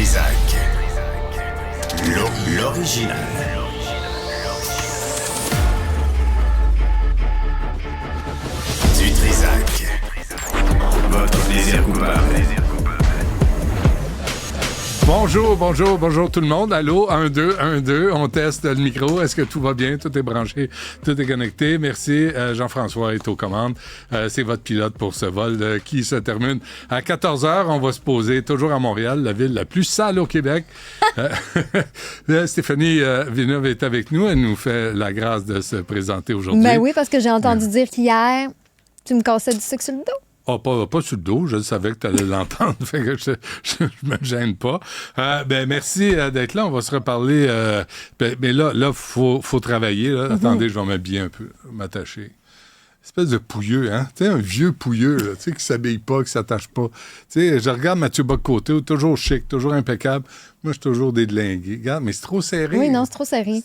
Trizac. L'original. Du Trizac. Votre plaisir coupable. Bonjour tout le monde. Allô, 1, 2, 1, 2. On teste le micro. Est-ce que tout va bien? Tout est branché, tout est connecté. Merci. Jean-François est aux commandes. C'est votre pilote pour ce vol qui se termine à 14h. On va se poser toujours à Montréal, la ville la plus sale au Québec. Stéphanie Villeneuve est avec nous. Elle nous fait la grâce de se présenter aujourd'hui. Ben oui, parce que j'ai entendu dire qu'hier, tu me cassais du sucre sur le dos. Ah, pas sur le dos, je savais que tu allais l'entendre, fait que je me gêne pas. Merci d'être là, on va se reparler. Mais là, faut travailler. Là. Mm-hmm. Attendez, je vais m'habiller un peu, m'attacher. Espèce de pouilleux, hein? Tu sais, un vieux pouilleux, là, tu sais, qui s'habille pas, qui s'attache pas. Tu sais, je regarde Mathieu Bock-Côté, toujours chic, toujours impeccable. Moi, je suis toujours dédélingué. Regarde, mais c'est trop serré. Oui, non, c'est trop serré.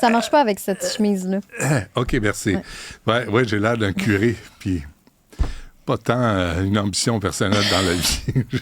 Ça marche pas avec cette chemise-là. OK, merci. Ouais, j'ai l'air d'un curé, puis... pas tant une ambition personnelle dans la vie.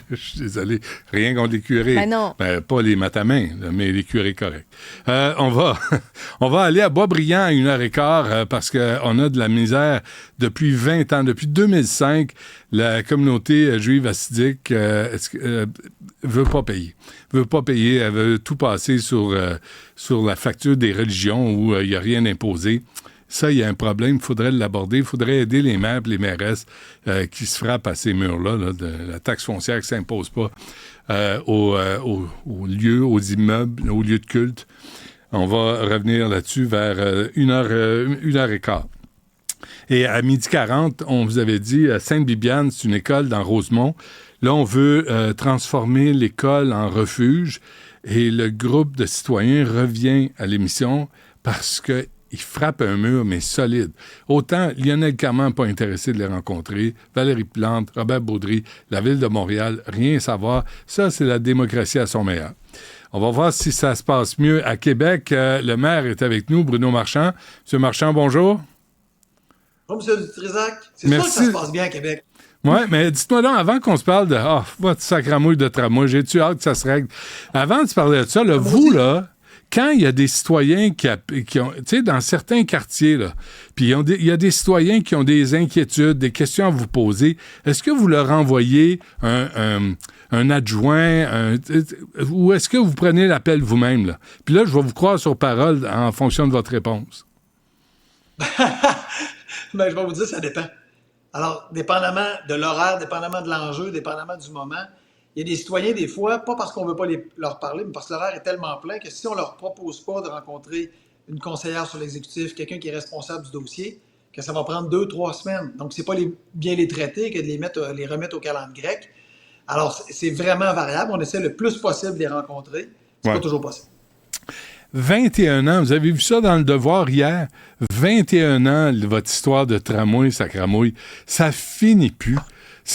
Je suis désolé. Rien contre les curés. Ben non. Pas les matamins, mais les curés corrects. On va aller à Boisbriand à 1h15 parce qu'on a de la misère depuis 20 ans. Depuis 2005, la communauté juive hassidique veut pas payer. Elle veut tout passer sur la facture des religions où il n'y a rien imposé. Ça, il y a un problème, il faudrait l'aborder. Il faudrait aider les maires et les mairesses qui se frappent à ces murs-là, de la taxe foncière qui ne s'impose pas aux lieux, aux immeubles, aux lieux de culte. On va revenir là-dessus vers 1h15. Et à 12h40, on vous avait dit, Sainte-Bibiane, c'est une école dans Rosemont. Là, on veut transformer l'école en refuge. Et le groupe de citoyens revient à l'émission parce que il frappe un mur, mais solide. Autant Lionel Carman pas intéressé de les rencontrer, Valérie Plante, Robert Baudry, la Ville de Montréal, rien à savoir. Ça, c'est la démocratie à son meilleur. On va voir si ça se passe mieux à Québec. Le maire est avec nous, Bruno Marchand. Monsieur Marchand, bonjour. Bonjour, M. Trizac. C'est Merci. sûr que ça se passe bien à Québec. Oui, mais dites-moi donc, avant qu'on se parle de votre sacramouille de tramway, j'ai-tu hâte que ça se règle? Avant de se parler de ça, là, vous, là, quand il y a des citoyens qui ont, tu sais, dans certains quartiers, là, puis il y a des citoyens qui ont des inquiétudes, des questions à vous poser, est-ce que vous leur envoyez un adjoint, ou est-ce que vous prenez l'appel vous-même, là? Puis là, je vais vous croire sur parole en fonction de votre réponse. Je vais vous dire, ça dépend. Alors, dépendamment de l'horaire, dépendamment de l'enjeu, dépendamment du moment, il y a des citoyens, des fois, pas parce qu'on ne veut pas leur parler, mais parce que l'horaire est tellement plein que si on ne leur propose pas de rencontrer une conseillère sur l'exécutif, quelqu'un qui est responsable du dossier, que ça va prendre 2-3 semaines. Donc, c'est pas bien les traiter que de les remettre au calendrier grec. Alors, c'est vraiment variable. On essaie le plus possible de les rencontrer. C'est pas toujours possible. 21 ans, vous avez vu ça dans Le Devoir hier? 21 ans, votre histoire de tramway, sacramouille, ça finit plus.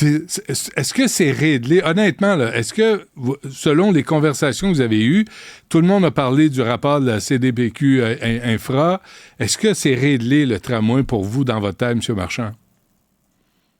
Est-ce que c'est réglé? Honnêtement, là, est-ce que, selon les conversations que vous avez eues, tout le monde a parlé du rapport de la CDPQ Infra. Est-ce que c'est réglé, le tramway, pour vous, dans votre tête, M. Marchand?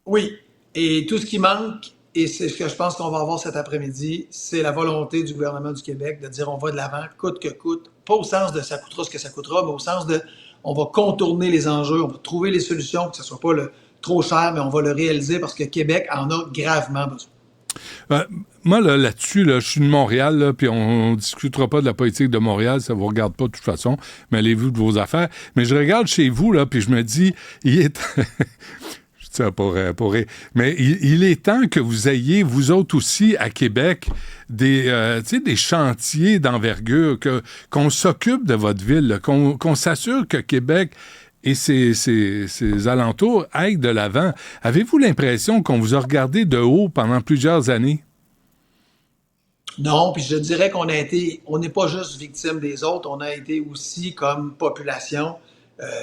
Oui. Et tout ce qui manque, et c'est ce que je pense qu'on va avoir cet après-midi, c'est la volonté du gouvernement du Québec de dire on va de l'avant, coûte que coûte. Pas au sens de ça coûtera ce que ça coûtera, mais au sens de on va contourner les enjeux, on va trouver les solutions, que ce ne soit pas trop cher, mais on va le réaliser parce que Québec en a gravement besoin. Moi, là-dessus, je suis de Montréal, là, puis on ne discutera pas de la politique de Montréal, ça ne vous regarde pas de toute façon, mais allez-vous de vos affaires. Mais je regarde chez vous, là, puis je me dis, il est... je dis ça pour rire. Mais il est temps que vous ayez, vous autres aussi, à Québec, des chantiers d'envergure, qu'on s'occupe de votre ville, là, qu'on s'assure que Québec et ses alentours aillent de l'avant. Avez-vous l'impression qu'on vous a regardé de haut pendant plusieurs années? Non, puis je dirais qu'on n'est pas juste victime des autres, on a été aussi, comme population,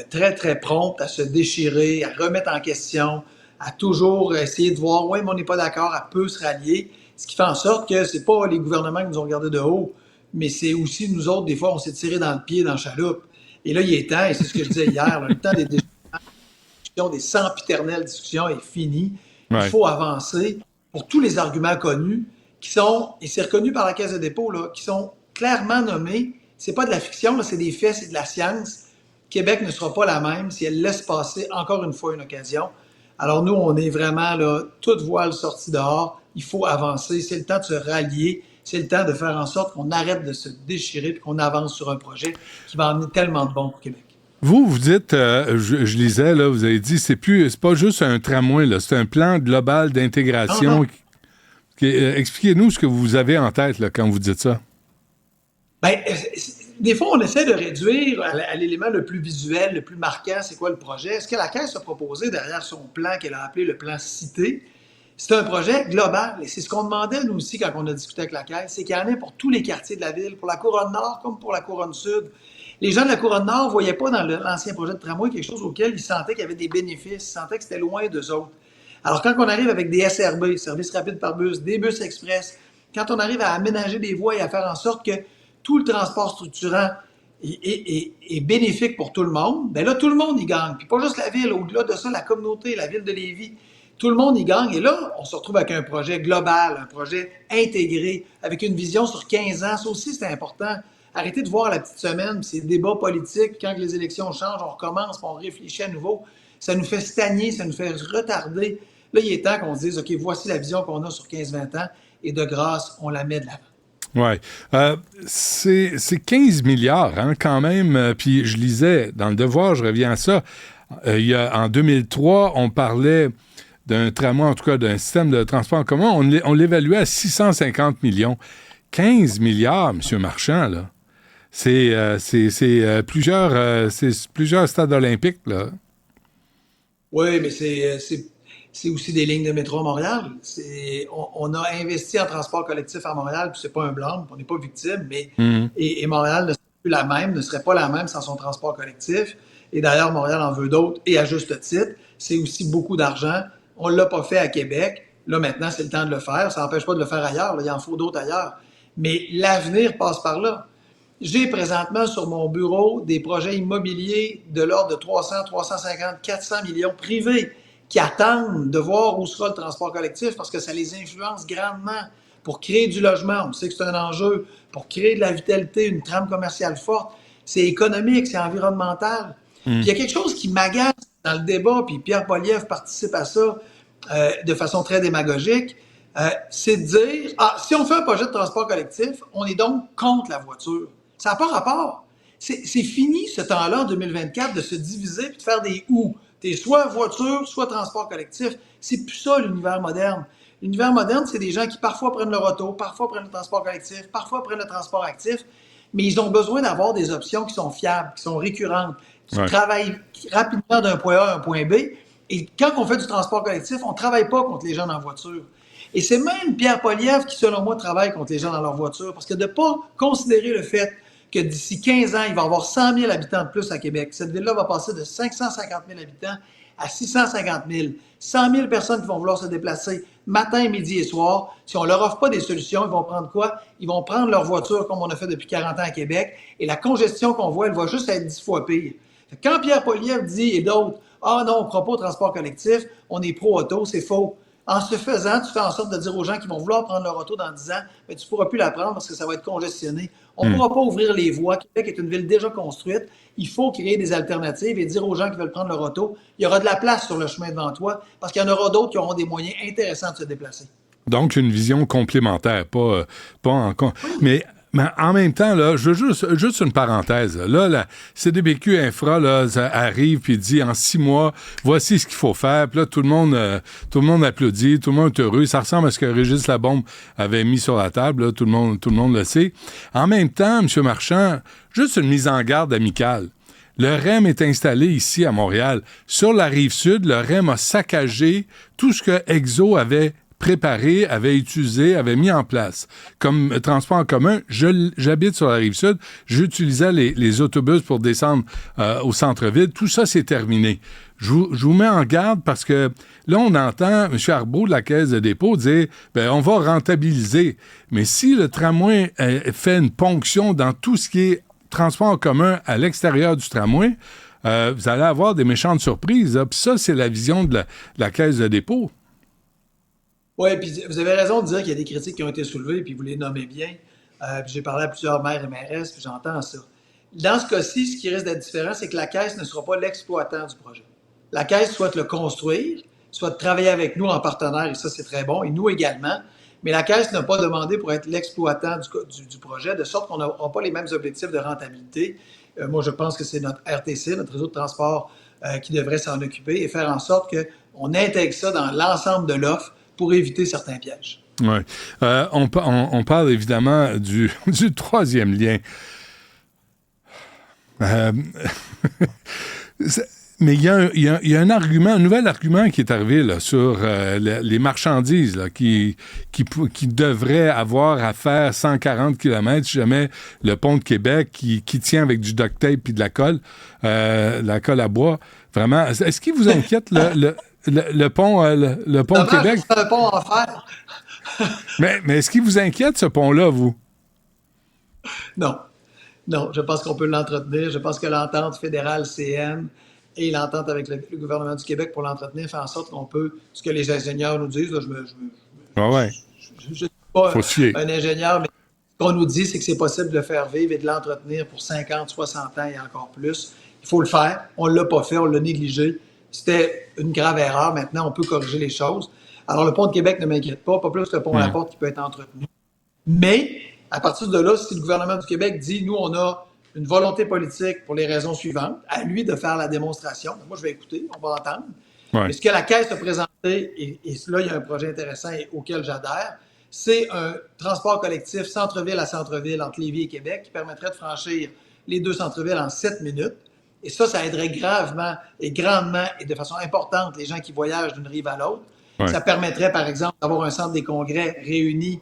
très, très prompte à se déchirer, à remettre en question, à toujours essayer de voir, oui, mais on n'est pas d'accord, à peu se rallier, ce qui fait en sorte que c'est pas les gouvernements qui nous ont regardés de haut, mais c'est aussi nous autres, des fois, on s'est tiré dans le pied, dans la chaloupe. Et là, il est temps, et c'est ce que je disais hier, le temps des discussions, des sempiternelles discussions est fini. Ouais. Il faut avancer pour tous les arguments connus. et c'est reconnu par la Caisse de dépôt, là, qui sont clairement nommés. C'est pas de la fiction, là, c'est des faits, c'est de la science. Québec ne sera pas la même si elle laisse passer encore une fois une occasion. Alors nous, on est vraiment là, toute voile sortie dehors. Il faut avancer. C'est le temps de se rallier. C'est le temps de faire en sorte qu'on arrête de se déchirer et qu'on avance sur un projet qui va emmener tellement de bon pour Québec. Vous dites, je lisais, là, vous avez dit, c'est pas juste un tramway, là, c'est un plan global d'intégration. Expliquez-nous ce que vous avez en tête là, quand vous dites ça. Bien, des fois, on essaie de réduire à l'élément le plus visuel, le plus marquant, c'est quoi le projet. Ce que la Caisse a proposé derrière son plan qu'elle a appelé le plan Cité, c'est un projet global. Et c'est ce qu'on demandait, nous aussi, quand on a discuté avec la Caisse, c'est qu'il y en ait pour tous les quartiers de la ville, pour la Couronne Nord comme pour la Couronne Sud. Les gens de la Couronne Nord ne voyaient pas dans l'ancien projet de tramway quelque chose auquel ils sentaient qu'il y avait des bénéfices, ils sentaient que c'était loin d'eux autres. Alors, quand on arrive avec des SRB, services rapides par bus, des bus express, quand on arrive à aménager des voies et à faire en sorte que tout le transport structurant est bénéfique pour tout le monde, bien là, tout le monde y gagne. Puis pas juste la ville, au-delà de ça, la communauté, la ville de Lévis, tout le monde y gagne. Et là, on se retrouve avec un projet global, un projet intégré, avec une vision sur 15 ans. Ça aussi, c'est important. Arrêtez de voir la petite semaine, ces débats politiques, puis quand les élections changent, on recommence, puis on réfléchit à nouveau. Ça nous fait stagner, ça nous fait retarder. Là, il est temps qu'on se dise, OK, voici la vision qu'on a sur 15-20 ans, et de grâce, on la met de l'avant. Oui. C'est 15 milliards, hein, quand même. Puis je lisais, dans Le Devoir, je reviens à ça, en 2003, on parlait d'un tramway, en tout cas d'un système de transport en commun, on l'évaluait à 650 millions. 15 milliards, M. Marchand, là. C'est plusieurs stades olympiques, là. Oui, mais c'est aussi des lignes de métro à Montréal. On a investi en transport collectif à Montréal, puis c'est pas un blâme, on n'est pas victime, mais et Montréal ne serait pas la même sans son transport collectif. Et d'ailleurs, Montréal en veut d'autres, et à juste titre. C'est aussi beaucoup d'argent. On ne l'a pas fait à Québec. Là, maintenant, c'est le temps de le faire. Ça n'empêche pas de le faire ailleurs. Là, il en faut d'autres ailleurs. Mais l'avenir passe par là. J'ai présentement sur mon bureau des projets immobiliers de l'ordre de 300, 350, 400 millions privés qui attendent de voir où sera le transport collectif parce que ça les influence grandement pour créer du logement. On sait que c'est un enjeu pour créer de la vitalité, une trame commerciale forte. C'est économique, c'est environnemental. Puis il y a quelque chose qui m'agace dans le débat, puis Pierre Poilievre participe à ça de façon très démagogique, c'est de dire, si on fait un projet de transport collectif, on est donc contre la voiture. Ça n'a pas rapport. C'est fini ce temps-là, en 2024, de se diviser et de faire des « ou ». T'es soit voiture, soit transport collectif. C'est plus ça, l'univers moderne. L'univers moderne, c'est des gens qui parfois prennent leur auto, parfois prennent le transport collectif, parfois prennent le transport actif, mais ils ont besoin d'avoir des options qui sont fiables, qui sont récurrentes, qui travaillent rapidement d'un point A à un point B. Et quand on fait du transport collectif, on ne travaille pas contre les gens en voiture. Et c'est même Pierre Poilievre qui, selon moi, travaille contre les gens dans leur voiture. Parce que de ne pas considérer le fait que d'ici 15 ans, il va y avoir 100 000 habitants de plus à Québec. Cette ville-là va passer de 550 000 habitants à 650 000. 100 000 personnes qui vont vouloir se déplacer matin, midi et soir. Si on ne leur offre pas des solutions, ils vont prendre quoi? Ils vont prendre leur voiture comme on a fait depuis 40 ans à Québec. Et la congestion qu'on voit, elle va juste être 10 fois pire. Quand Pierre Poilievre dit, et d'autres, « Ah non, on ne croit pas au transport collectif, on est pro-auto », c'est faux. En ce faisant, tu fais en sorte de dire aux gens qui vont vouloir prendre leur auto dans 10 ans, mais tu ne pourras plus la prendre parce que ça va être congestionné. On ne pourra pas ouvrir les voies. Québec est une ville déjà construite. Il faut créer des alternatives et dire aux gens qui veulent prendre leur auto, il y aura de la place sur le chemin devant toi parce qu'il y en aura d'autres qui auront des moyens intéressants de se déplacer. Donc, une vision complémentaire, pas en... Mais en même temps, là, je veux juste une parenthèse. Là, la CDPQ Infra là, ça arrive puis dit en 6 mois, voici ce qu'il faut faire. Puis là, tout le monde applaudit, tout le monde est heureux. Ça ressemble à ce que Régis Labombe avait mis sur la table. Là, tout le monde le sait. En même temps, M. Marchand, juste une mise en garde amicale. Le REM est installé ici à Montréal. Sur la Rive-Sud, le REM a saccagé tout ce que Exo avait préparé, avait utilisé, avait mis en place. Comme transport en commun, j'habite sur la Rive-Sud, j'utilisais les autobus pour descendre au centre-ville. Tout ça, c'est terminé. Je vous mets en garde parce que là, on entend M. Arbeau de la Caisse de dépôt dire « on va rentabiliser ». Mais si le tramway fait une ponction dans tout ce qui est transport en commun à l'extérieur du tramway, vous allez avoir des méchantes surprises. Puis ça, c'est la vision de la Caisse de dépôt. Oui, puis vous avez raison de dire qu'il y a des critiques qui ont été soulevées, puis vous les nommez bien. Puis j'ai parlé à plusieurs maires et mairesses, puis j'entends ça. Dans ce cas-ci, ce qui risque d'être différent, c'est que la Caisse ne sera pas l'exploitant du projet. La Caisse souhaite le construire, souhaite travailler avec nous en partenaire, et ça, c'est très bon, et nous également. Mais la Caisse n'a pas demandé pour être l'exploitant du projet, de sorte qu'on n'aura pas les mêmes objectifs de rentabilité. Moi, je pense que c'est notre RTC, notre réseau de transport, qui devrait s'en occuper et faire en sorte qu'on intègre ça dans l'ensemble de l'offre pour éviter certains pièges. Oui. On parle évidemment du troisième lien. Mais il y a un argument, un nouvel argument qui est arrivé là, sur les marchandises là, qui devraient avoir à faire 140 km si jamais le pont de Québec qui tient avec du duct tape et de la colle à bois. Vraiment, est-ce qu'il vous inquiète le pont de Québec? C'est un pont en fer. mais est-ce qu'il vous inquiète ce pont-là, vous? Non. Non, je pense qu'on peut l'entretenir. Je pense que l'entente fédérale CN et l'entente avec le gouvernement du Québec pour l'entretenir fait en sorte qu'on peut, ce que les ingénieurs nous disent, là, je ne suis pas un ingénieur, mais ce qu'on nous dit, c'est que c'est possible de le faire vivre et de l'entretenir pour 50, 60 ans et encore plus. Il faut le faire. On ne l'a pas fait, on l'a négligé. C'était une grave erreur. Maintenant, on peut corriger les choses. Alors, le pont de Québec ne m'inquiète pas plus que le pont à la porte qui peut être entretenu. Mais, à partir de là, si le gouvernement du Québec dit, nous, on a une volonté politique pour les raisons suivantes, à lui de faire la démonstration. Moi, je vais écouter, on va entendre. Ouais. Mais ce que la Caisse a présenté, et là, il y a un projet intéressant auquel j'adhère, c'est un transport collectif centre-ville à centre-ville entre Lévis et Québec qui permettrait de franchir les deux centres-villes en 7 minutes. Et ça aiderait gravement et grandement et de façon importante les gens qui voyagent d'une rive à l'autre. Ouais. Ça permettrait, par exemple, d'avoir un centre des congrès réuni,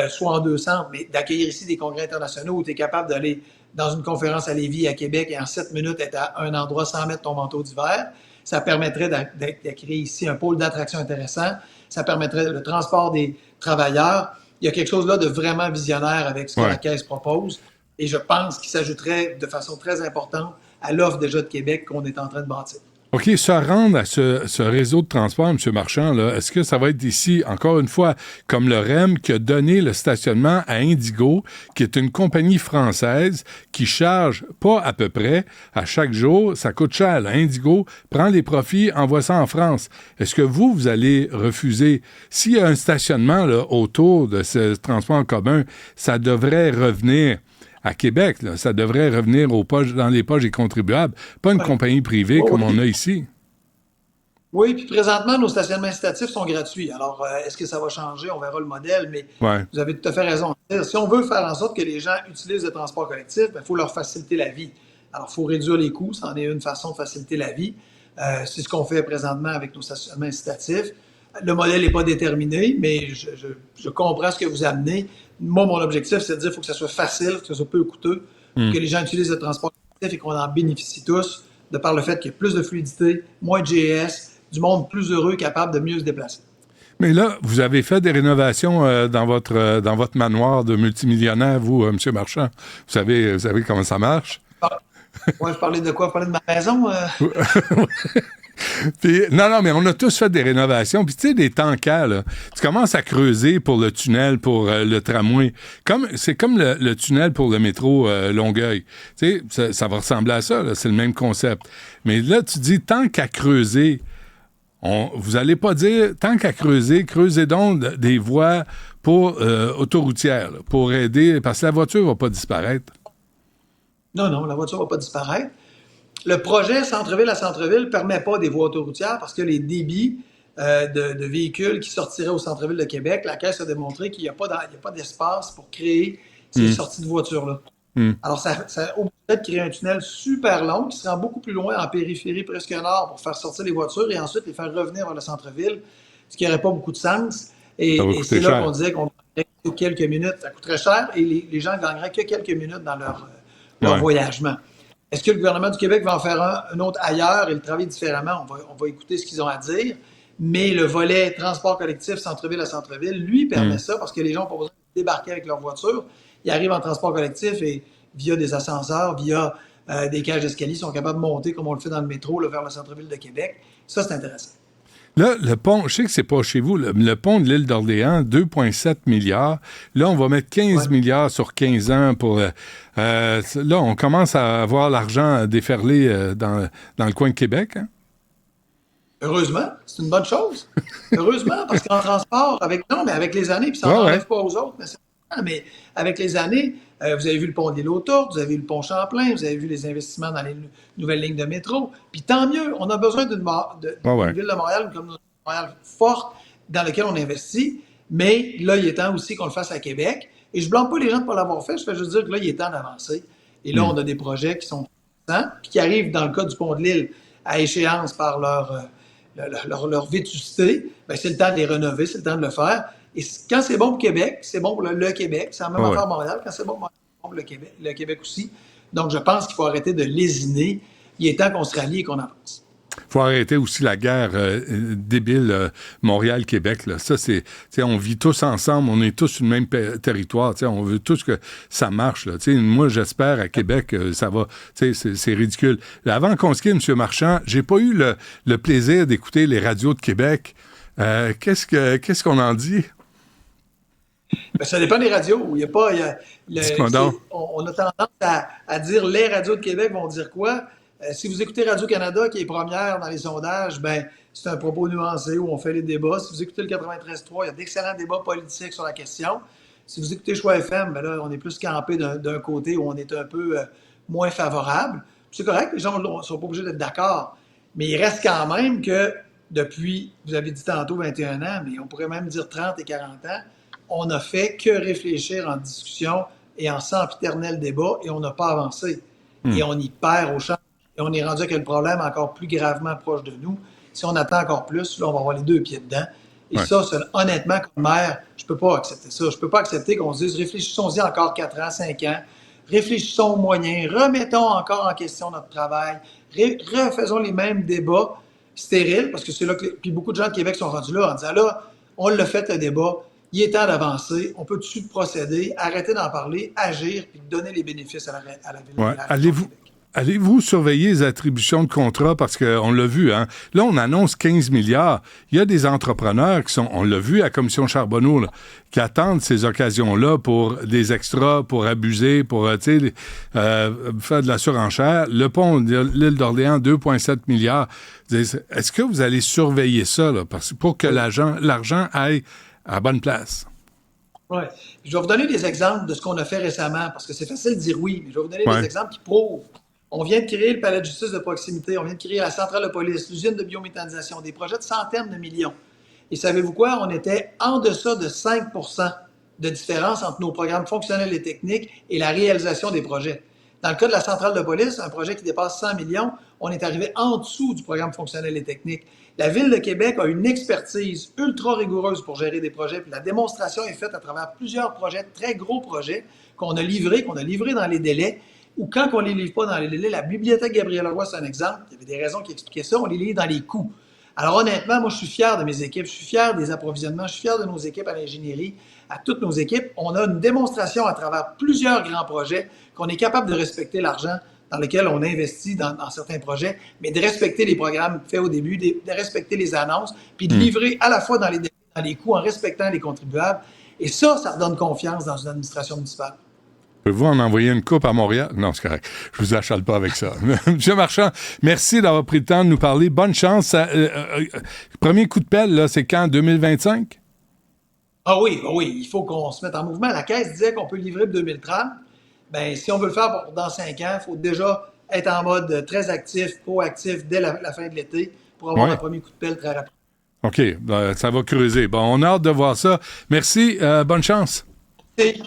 soit en 2 centres, mais d'accueillir ici des congrès internationaux où tu es capable d'aller dans une conférence à Lévis, à Québec, et en 7 minutes être à un endroit sans mettre ton manteau d'hiver. Ça permettrait de créer ici un pôle d'attraction intéressant. Ça permettrait le transport des travailleurs. Il y a quelque chose là de vraiment visionnaire avec ce que la Caisse propose. Et je pense qu'il s'ajouterait de façon très importante à l'offre déjà de Québec qu'on est en train de bâtir. OK, se rendre à ce réseau de transport, M. Marchand, là, est-ce que ça va être ici, encore une fois, comme le REM qui a donné le stationnement à Indigo, qui est une compagnie française qui charge pas à peu près à chaque jour, ça coûte cher. Là. Indigo prend les profits, envoie ça en France. Est-ce que vous allez refuser? S'il y a un stationnement là, autour de ce transport en commun, ça devrait revenir à Québec, là, ça devrait revenir dans les poches des contribuables, pas une compagnie privée comme on a ici. Oui, puis présentement, nos stationnements incitatifs sont gratuits. Alors, est-ce que ça va changer? On verra le modèle, mais vous avez tout à fait raison. Si on veut faire en sorte que les gens utilisent le transport collectif, il faut leur faciliter la vie. Alors, il faut réduire les coûts, c'en est une façon de faciliter la vie. C'est ce qu'on fait présentement avec nos stationnements incitatifs. Le modèle n'est pas déterminé, mais je comprends ce que vous amenez. Moi, mon objectif, c'est de dire qu'il faut que ça soit facile, que ça soit peu coûteux, que les gens utilisent le transport collectif et qu'on en bénéficie tous, de par le fait qu'il y a plus de fluidité, moins de GES, du monde plus heureux, capable de mieux se déplacer. Mais là, vous avez fait des rénovations dans votre manoir de multimillionnaire, vous, M. Marchand. Vous savez comment ça marche? Oui, je parlais de quoi? Je parlais de ma maison? Puis, non, mais on a tous fait des rénovations. Puis, tu sais, des tankers, là, tu commences à creuser pour le tunnel, pour le tramway. C'est comme le tunnel pour le métro Longueuil. Tu sais, ça va ressembler à ça, là, c'est le même concept. Mais là, tu dis, tant qu'à creuser, vous n'allez pas dire, tant qu'à creuser, creusez donc des voies pour autoroutières, là, pour aider, parce que la voiture ne va pas disparaître. Non, la voiture ne va pas disparaître. Le projet centre-ville à centre-ville ne permet pas des voies autoroutières parce que les débits de véhicules qui sortiraient au centre-ville de Québec, la Caisse a démontré qu'il n'y a pas d'espace pour créer ces sorties de voitures-là. Alors, ça obligerait de créer un tunnel super long qui se rend beaucoup plus loin en périphérie, presque nord, pour faire sortir les voitures et ensuite les faire revenir vers le centre-ville, ce qui n'aurait pas beaucoup de sens. Et c'est là qu'on disait qu'on gagnerait quelques minutes. Ça coûterait cher et les gens gagneraient que quelques minutes dans leur voyagement. Est-ce que le gouvernement du Québec va en faire un autre ailleurs et le travailler différemment? On va écouter ce qu'ils ont à dire. Mais le volet transport collectif centre-ville à centre-ville, lui, permet ça parce que les gens n'ont pas besoin de débarquer avec leur voiture. Ils arrivent en transport collectif et via des ascenseurs, via des cages d'escalier, ils sont capables de monter comme on le fait dans le métro là, vers le centre-ville de Québec. Ça, c'est intéressant. Là, le pont, je sais que c'est pas chez vous, le pont de l'île d'Orléans, 2,7 milliards. Là, on va mettre 15 milliards sur 15 ans pour... là, on commence à avoir l'argent déferler dans le coin de Québec. Hein? Heureusement, c'est une bonne chose. Heureusement, parce qu'en transport, avec les années, puis ça n'enlève pas aux autres, mais avec les années, vous avez vu le pont de l'île aux Tourtes, vous avez vu le pont Champlain, vous avez vu les investissements dans les nouvelles lignes de métro. Puis tant mieux, on a besoin d'une ville de Montréal, comme Montréal forte, dans laquelle on investit. Mais là, il est temps aussi qu'on le fasse à Québec. Et je ne blâme pas les gens de ne pas l'avoir fait, je fais juste dire que là, il est temps d'avancer. Et là, on a des projets qui sont puissants, puis qui arrivent, dans le cas du pont de l'île, à échéance par leur vétusté. Bien, c'est le temps de les rénover, c'est le temps de le faire. Et quand c'est bon pour Québec, c'est bon pour le Québec. C'est la même affaire à Montréal. Quand c'est bon pour Montréal, c'est bon pour le Québec aussi. Donc, je pense qu'il faut arrêter de lésiner. Il est temps qu'on se rallie et qu'on avance. Il faut arrêter aussi la guerre débile Montréal-Québec. Là. Ça, on vit tous ensemble, on est tous sur le même territoire. On veut tous que ça marche. Là. Moi, j'espère à Québec, ça va. C'est ridicule. Avant qu'on se quitte, M. Marchand, j'ai pas eu le plaisir d'écouter les radios de Québec. Qu'est-ce qu'on en dit? Ben, ça dépend des radios. On a tendance à dire les radios de Québec vont dire quoi? Si vous écoutez Radio-Canada, qui est première dans les sondages, ben c'est un propos nuancé où on fait les débats. Si vous écoutez le 93.3, il y a d'excellents débats politiques sur la question. Si vous écoutez Choix FM, ben là, on est plus campé d'un côté où on est un peu moins favorable. C'est correct, les gens ne sont pas obligés d'être d'accord. Mais il reste quand même que depuis, vous avez dit tantôt 21 ans, mais on pourrait même dire 30 et 40 ans, on n'a fait que réfléchir en discussion et en sempiternel débat et on n'a pas avancé. Et on y perd au champ. Et on est rendu avec le problème encore plus gravement proche de nous. Si on attend encore plus, là, on va avoir les deux pieds dedans. Et ça, honnêtement, comme maire, je ne peux pas accepter ça. Je ne peux pas accepter qu'on se dise, réfléchissons-y encore 4 ans, 5 ans. Réfléchissons aux moyens. Remettons encore en question notre travail. Refaisons les mêmes débats stériles, parce que c'est là que... Puis beaucoup de gens de Québec sont rendus là en disant, là, on l'a fait le débat. Il est temps d'avancer. On peut tout de suite procéder, arrêter d'en parler, agir, puis donner les bénéfices à la ville. Ouais. Allez-vous surveiller les attributions de contrats? Parce qu'on l'a vu, hein? Là, on annonce 15 milliards. Il y a des entrepreneurs qui sont, on l'a vu à la Commission Charbonneau, là, qui attendent ces occasions-là pour des extras, pour abuser, pour faire de la surenchère. Le pont de l'île d'Orléans, 2,7 milliards. Est-ce que vous allez surveiller ça là, pour que l'argent aille à la bonne place? Oui. Je vais vous donner des exemples de ce qu'on a fait récemment, parce que c'est facile de dire oui, mais je vais vous donner des exemples qui prouvent. On vient de créer le palais de justice de proximité, on vient de créer la centrale de police, l'usine de biométhanisation, des projets de centaines de millions. Et savez-vous quoi? On était en deçà de 5 % de différence entre nos programmes fonctionnels et techniques et la réalisation des projets. Dans le cas de la centrale de police, un projet qui dépasse 100 millions, on est arrivé en dessous du programme fonctionnel et technique. La Ville de Québec a une expertise ultra rigoureuse pour gérer des projets, puis la démonstration est faite à travers plusieurs projets, très gros projets, qu'on a livrés dans les délais, ou quand on ne les livre pas dans les délais, la bibliothèque Gabriel-Leroy, c'est un exemple, il y avait des raisons qui expliquaient ça, on les livre dans les coûts. Alors honnêtement, moi je suis fier de mes équipes, je suis fier des approvisionnements, je suis fier de nos équipes à l'ingénierie, à toutes nos équipes. On a une démonstration à travers plusieurs grands projets qu'on est capable de respecter l'argent dans lequel on investit dans certains projets, mais de respecter les programmes faits au début, de respecter les annonces, puis de livrer à la fois dans les coûts en respectant les contribuables. Et ça redonne confiance dans une administration municipale. Pouvez-vous en envoyer une coupe à Montréal? Non, c'est correct. Je vous achale pas avec ça. Monsieur Marchand, merci d'avoir pris le temps de nous parler. Bonne chance. Premier coup de pelle, là, c'est quand? 2025? Ah oui, il faut qu'on se mette en mouvement. La Caisse disait qu'on peut livrer pour 2030. Bien, si on veut le faire dans 5 ans, il faut déjà être en mode très actif, proactif dès la fin de l'été pour avoir un premier coup de pelle très rapide. OK, ça va creuser. Bon, on a hâte de voir ça. Merci, bonne chance. Merci.